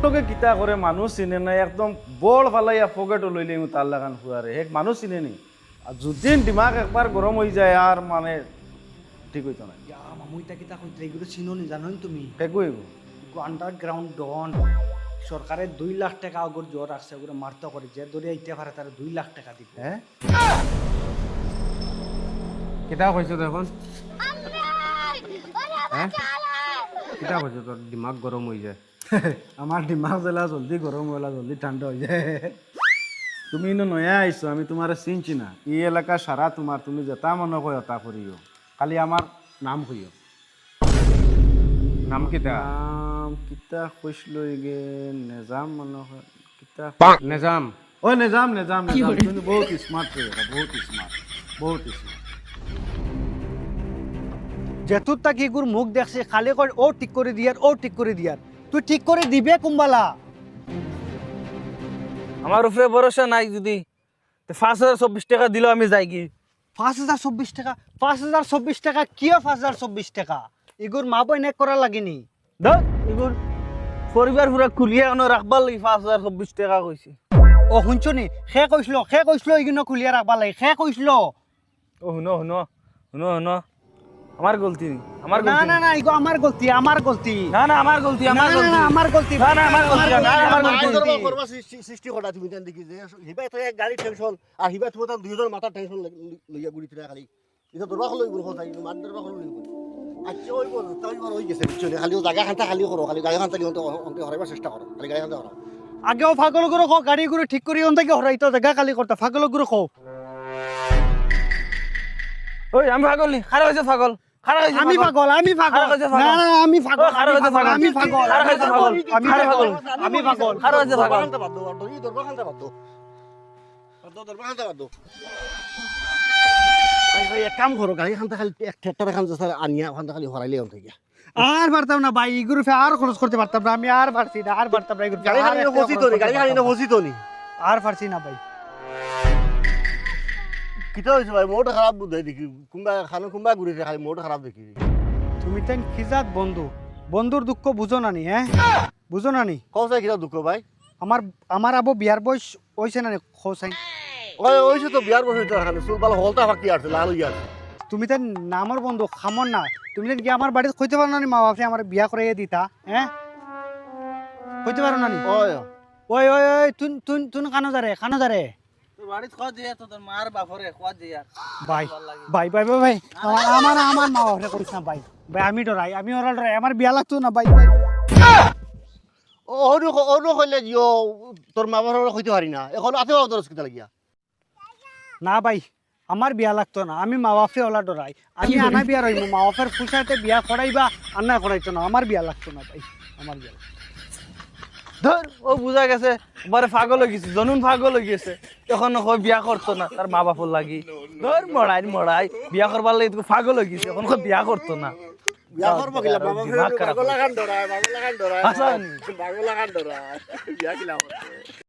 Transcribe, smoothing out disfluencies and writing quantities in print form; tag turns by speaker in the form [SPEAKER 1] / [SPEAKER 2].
[SPEAKER 1] তোকে কিতা করে মানুষ চিনে না একদম বড় ফালাইয়া পকেটও লইলে তার লাগান ফুয়ারে এক মানুষ চিনে নি আর যদি দিমাগ একবার গরম হয়ে যায় আর মানে ঠিক হইতো না
[SPEAKER 2] ইয়া মামুইটা কিতা কইতে এগুলো চিনো নি জানো নি তুমি
[SPEAKER 1] একই
[SPEAKER 2] আন্ডারগ্রাউন্ড ডন সরকারের 2 লাখ টাকা আগর জ্বর আসছে ওগুলো মারতে করে যে ধরে আইতে পারে তার 2 লাখ টাকা দিব
[SPEAKER 1] হ্যাঁ
[SPEAKER 3] কিতা কইছো দেখোন হ্যাঁ কিতা কইছো তোর দিমাগ গরম হয়ে যায়
[SPEAKER 1] আমার দিমাগ জ্বলা জলদি গরম হলা জলদি ঠান্ডা হয়ে যায় তুমি ইনো নয়া আইছো আমি তোমার চিনছি না এই এলাকা সারা তোমার তুমি যেটা মনে কয় তা করিও খালি আমার নাম কইও
[SPEAKER 3] নাম কিতা
[SPEAKER 1] নাম কিতা কইছিল গে নেজাম মনে হয় কিতা
[SPEAKER 3] নিজাম
[SPEAKER 1] ও নেজাম নেজাম নেজাম তুমি বহুত স্মার্ট বহুত স্মার্ট বহুত স্মার্ট
[SPEAKER 2] যেতুর তাকি গুর মুখ দেখছে খালি কর ও ঠিক করে দিয়ার ও ঠিক করে দিয়ার তুই ঠিক করে দিবে কুম্বালা
[SPEAKER 4] আমার উপরে ভরসা নাই যদি 5,024 টাকা দিল আমি যাই কি
[SPEAKER 2] 5,024 টাকা 5,024 টাকা কিয় 5,024 টাকা এগুর মা বই নেক করা লাগেনি
[SPEAKER 4] ধর এগুর পরিবার পুরা খুলিয়া অন রাখবার লাগি 5,024 টাকা কইছে
[SPEAKER 2] ও শুনছো নি সে কইছিল এগুলো খুলিয়া রাখবা লাগে সে কইছিল
[SPEAKER 4] ও শুনো শুনো শুনো শুনো আমার গলতি আমার
[SPEAKER 2] না
[SPEAKER 4] গলতি
[SPEAKER 2] না না এগো আমার গলতি আমার গলতি
[SPEAKER 4] না না আমার গলতি
[SPEAKER 2] না
[SPEAKER 4] আমার
[SPEAKER 2] না
[SPEAKER 4] গলতি
[SPEAKER 2] না আমার গলতি
[SPEAKER 4] না না আমার গলতি না আমার
[SPEAKER 5] আইন
[SPEAKER 4] গলতি
[SPEAKER 5] ধর্ম করবা সৃষ্টি করা তুমি তেন দেখি যে হিবা তো এক গাড়ি টেনশন আর হিবা তুমি তার দুইজন মাথা টেনশন লইয়া গুড়ি ফিরা খালি এটা দরবা হলো ইগুলো হতাই মান দরবা হলো ইগুলো আচ্ছা ওই বল তাই বড় হই গেছে বুঝছো খালি জায়গা খান্তা খালি করো খালি গাড়ি খান্তা লিও তো অন্তে হরাইবার চেষ্টা করো খালি গাড়ি খান্তা করো
[SPEAKER 2] আগেও ফাগল গুলো কো গাড়ি গুলো ঠিক করি অন থেকে হরাইতো জায়গা খালি করতে ফাগল গুলো কো
[SPEAKER 4] ওই আমি পাগল খারাপ হইছে পাগল খারাপ হইছে
[SPEAKER 2] আমি পাগল
[SPEAKER 4] খারাপ হইছে পাগল।
[SPEAKER 2] না না আমি পাগল
[SPEAKER 4] খারাপ হইছে পাগল।
[SPEAKER 2] আমি পাগল
[SPEAKER 4] খারাপ হইছে পাগল।
[SPEAKER 2] আমি পাগল আমি পাগল
[SPEAKER 4] খারাপ হইছে
[SPEAKER 5] দরবা
[SPEAKER 4] পাগল
[SPEAKER 5] খান্তা বাদ দাও এই দরবা খান্তা বাদ দাও দরবা খান্তা বাদ দাও এক কাম করো গাড়ি খান্তা খালি এক ট্রাক্টর খান স্যার আনিয়া খান্তা খালি হরাইলে অন থেকে
[SPEAKER 2] আর পারতাম না ভাই ইগুরু ফে আর খরচ করতে পারতাম না আমি আর পারছি না আর পারতাম না ইগুরু
[SPEAKER 5] গাড়ি খালি বসি তো গাড়ি খালি বসি তো নি
[SPEAKER 2] আর পারছি না ভাই
[SPEAKER 5] কিটা হইছে ভাই মোটা খারাপ বুঝাই দেখি কুম্বা খানো কুম্বা ঘুরিছে খালি মোটা খারাপ দেখি
[SPEAKER 2] তুমি তেন খিজাত বন্ধু বন্ধুর দুঃখ বুঝো না নি হ্যাঁ বুঝো না নি
[SPEAKER 5] কৌসাই কিটা দুঃখ ভাই
[SPEAKER 2] আমার আমার আবু বিয়ার বয়স হইছে না খোসাই
[SPEAKER 5] ওই ওইছে তো বিয়ার বসে তো খালি চুল বাল হলতা ফাঁকি আছে লাল হইয়া আছে
[SPEAKER 2] তুমি তেন নামর বন্ধু খামর না তুমি তেন কি আমার বাড়িতে কইতে পারো না নি মা বাপরে আমার বিয়া করাইয়া দিতা হ্যাঁ কইতে পারো না নি
[SPEAKER 5] ওই
[SPEAKER 2] ওই ওই ওই তুন তুন তুন কানো যারে
[SPEAKER 4] বাড়িত খোঁজ দিয়া তোর মার বাপরে খোঁজ দিয়া
[SPEAKER 2] ভাই ভাই ভাই ভাই ভাই আমার আমার মা বাপরে করিস না ভাই ভাই আমি ডরাই আমি ওরা ডরাই আমার বিয়া লাগতো না ভাই ভাই
[SPEAKER 5] ওরু ওরু কইলে জিও তোর মা বাবার কইতে পারি না এখন আছে দরজ কিটা লাগিয়া
[SPEAKER 2] না ভাই আমার বিয়া লাগতো না আমি মা বাপরে ওলা ডরাই আমি আনা বিয়া রইব মা বাপের ফুসাইতে বিয়া করাইবা আন্না করাইতো না আমার বিয়া লাগতো না ভাই আমার বিয়া লাগতো না।
[SPEAKER 4] ধর ও বুঝা গেছে বারে পাগল হয়ে গেছে জনুন পাগল হয়ে গেছে এখন কই বিয়া করতো না তার মা বাপর লাগি ধর মড়াই বিয়া করবার লাগি তো পাগল হয়ে গেছে এখন কই বিয়া করতো না
[SPEAKER 5] বিয়া করবো কিলা বাবা
[SPEAKER 4] দিমাগ খারাপ
[SPEAKER 5] বাগলা গান ডরায়
[SPEAKER 4] হাসান।
[SPEAKER 5] বাগলা গান ডরায় বিয়া কিলা করতে